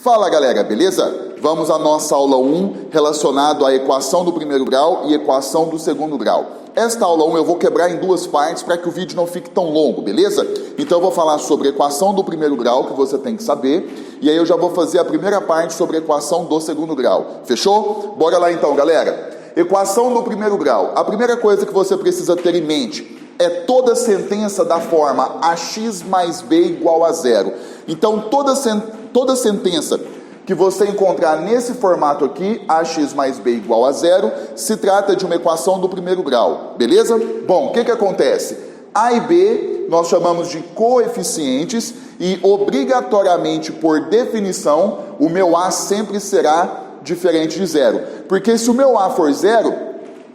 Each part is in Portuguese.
Fala galera, beleza? Vamos à nossa aula 1 relacionado à equação do primeiro grau e equação do segundo grau. Esta aula 1 eu vou quebrar em duas partes para que o vídeo não fique tão longo, beleza? Então eu vou falar sobre a equação do primeiro grau, que você tem que saber, e aí eu já vou fazer a primeira parte sobre a equação do segundo grau. Fechou? Bora lá então, galera. Equação do primeiro grau. A primeira coisa que você precisa ter em mente é toda sentença da forma ax mais b igual a zero. Então toda sentença que você encontrar nesse formato aqui, ax mais b igual a zero, se trata de uma equação do primeiro grau, beleza? Bom, o que acontece? A e b nós chamamos de coeficientes e obrigatoriamente, por definição, o meu a sempre será diferente de zero. Porque se o meu a for zero,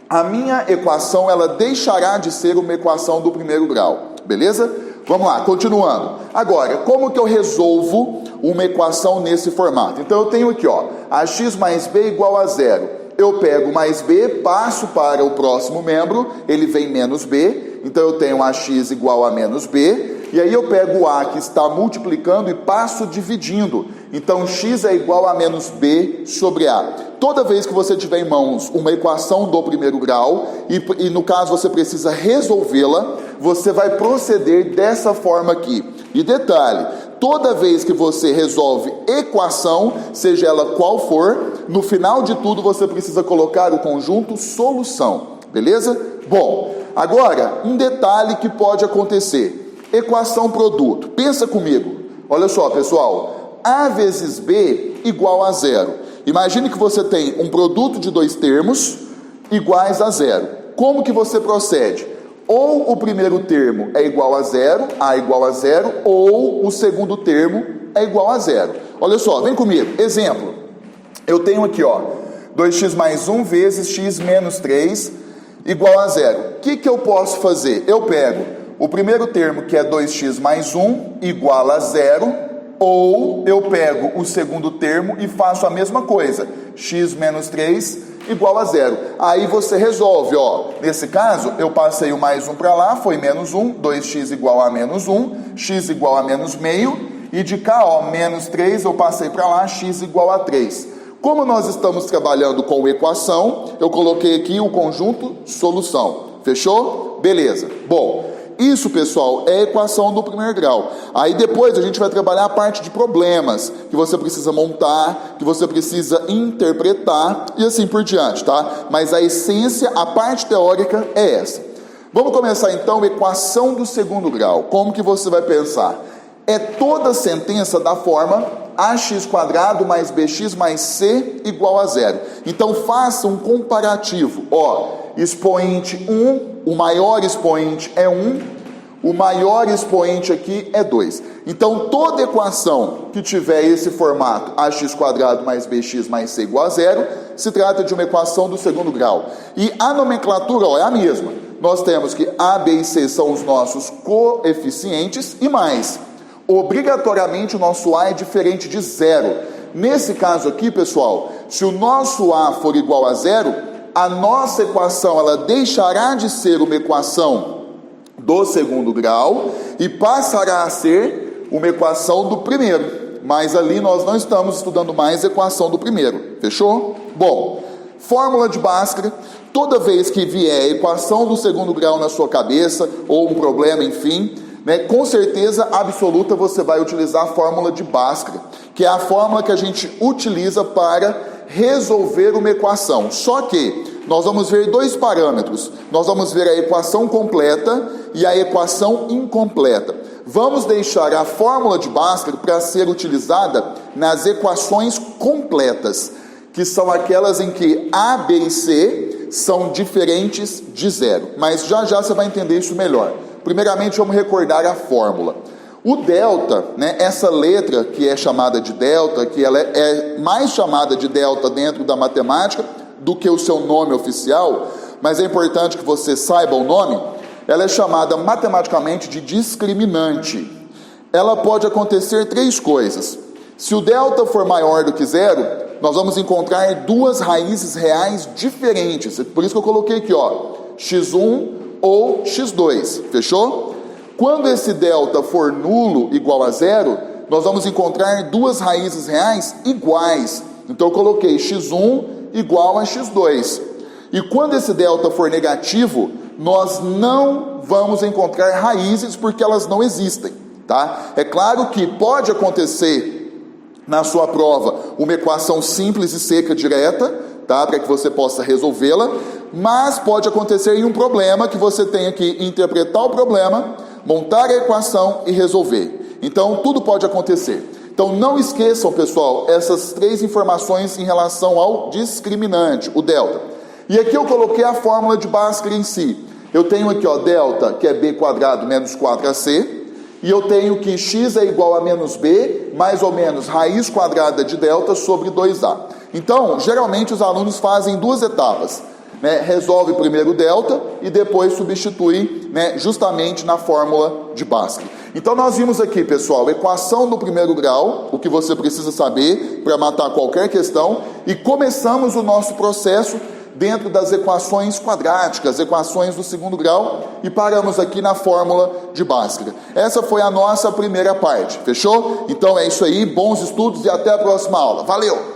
a minha equação ela deixará de ser uma equação do primeiro grau, beleza? Vamos lá, continuando. Agora, como que eu resolvo uma equação nesse formato? Então eu tenho aqui, ó, ax mais b igual a zero. Eu pego mais b, passo para o próximo membro, ele vem menos b, então eu tenho ax igual a menos b, e aí eu pego o a que está multiplicando e passo dividindo. Então x é igual a menos b sobre a. Toda vez que você tiver em mãos uma equação do primeiro grau, e no caso você precisa resolvê-la, você vai proceder dessa forma aqui. E detalhe, toda vez que você resolve equação, seja ela qual for, no final de tudo você precisa colocar o conjunto solução, beleza? Bom, agora, um detalhe que pode acontecer. Equação produto. Pensa comigo. Olha só, pessoal. A vezes B igual a zero. Imagine que você tem um produto de dois termos iguais a zero. Como que você procede? Ou o primeiro termo é igual a zero, A igual a zero, ou o segundo termo é igual a zero. Olha só, vem comigo. Exemplo. Eu tenho aqui, ó, 2x mais 1 vezes x menos 3 igual a zero. O que eu posso fazer? Eu pego o primeiro termo, que é 2x mais 1 igual a zero, ou eu pego o segundo termo e faço a mesma coisa, x menos 3 igual a zero. Aí você resolve, ó, nesse caso, eu passei o mais 1 para lá, foi menos 1, 2x igual a menos 1, x igual a menos meio, e de cá, ó, menos 3, eu passei para lá, x igual a 3. Como nós estamos trabalhando com equação, eu coloquei aqui o conjunto solução. Fechou? Beleza. Bom, isso, pessoal, é a equação do primeiro grau. Aí depois a gente vai trabalhar a parte de problemas, que você precisa montar, que você precisa interpretar e assim por diante, tá? Mas a essência, a parte teórica é essa. Vamos começar então a equação do segundo grau. Como que você vai pensar? É toda sentença da forma ax² mais bx mais c igual a zero. Então faça um comparativo. Ó, expoente 1, o maior expoente é 1, o maior expoente aqui é 2. Então toda equação que tiver esse formato ax² mais bx mais c igual a zero, se trata de uma equação do segundo grau. E a nomenclatura, ó, é a mesma. Nós temos que a, b e c são os nossos coeficientes e mais. Obrigatoriamente o nosso a é diferente de zero. Nesse caso aqui, pessoal, se o nosso a for igual a zero, a nossa equação ela deixará de ser uma equação do segundo grau e passará a ser uma equação do primeiro. Mas ali nós não estamos estudando mais equação do primeiro. Fechou? Bom, fórmula de Bhaskara. Toda vez que vier equação do segundo grau na sua cabeça, ou um problema, enfim, né, com certeza absoluta você vai utilizar a fórmula de Bhaskara, que é a fórmula que a gente utiliza para resolver uma equação. Só que nós vamos ver dois parâmetros. Nós vamos ver a equação completa e a equação incompleta. Vamos deixar a fórmula de Bhaskara para ser utilizada nas equações completas, que são aquelas em que A, B e C são diferentes de zero. Mas já já você vai entender isso melhor. Primeiramente, vamos recordar a fórmula. O delta, né, essa letra que é chamada de delta, que ela é mais chamada de delta dentro da matemática do que o seu nome oficial, mas é importante que você saiba o nome, ela é chamada matematicamente de discriminante. Ela pode acontecer três coisas. Se o delta for maior do que zero, nós vamos encontrar duas raízes reais diferentes. Por isso que eu coloquei aqui, ó, x1 ou x2, fechou? Quando esse delta for nulo igual a zero, nós vamos encontrar duas raízes reais iguais. Então eu coloquei x1 igual a x2. E quando esse delta for negativo, nós não vamos encontrar raízes porque elas não existem, tá? É claro que pode acontecer na sua prova uma equação simples e seca direta, tá? Para que você possa resolvê-la, mas pode acontecer em um problema que você tenha que interpretar o problema, montar a equação e resolver. Então tudo pode acontecer. Então não esqueçam, pessoal, essas três informações em relação ao discriminante, o delta. E aqui eu coloquei a fórmula de Bhaskara em si. Eu tenho aqui, ó, delta, que é b quadrado menos 4ac, e eu tenho que x é igual a menos b, mais ou menos raiz quadrada de delta sobre 2a. Então, geralmente os alunos fazem duas etapas, né? Resolve primeiro o delta e depois substitui, né, justamente na fórmula de Bhaskara. Então nós vimos aqui, pessoal, equação do primeiro grau, o que você precisa saber para matar qualquer questão, e começamos o nosso processo dentro das equações quadráticas, equações do segundo grau, e paramos aqui na fórmula de Bhaskara. Essa foi a nossa primeira parte, fechou? Então é isso aí, bons estudos e até a próxima aula. Valeu!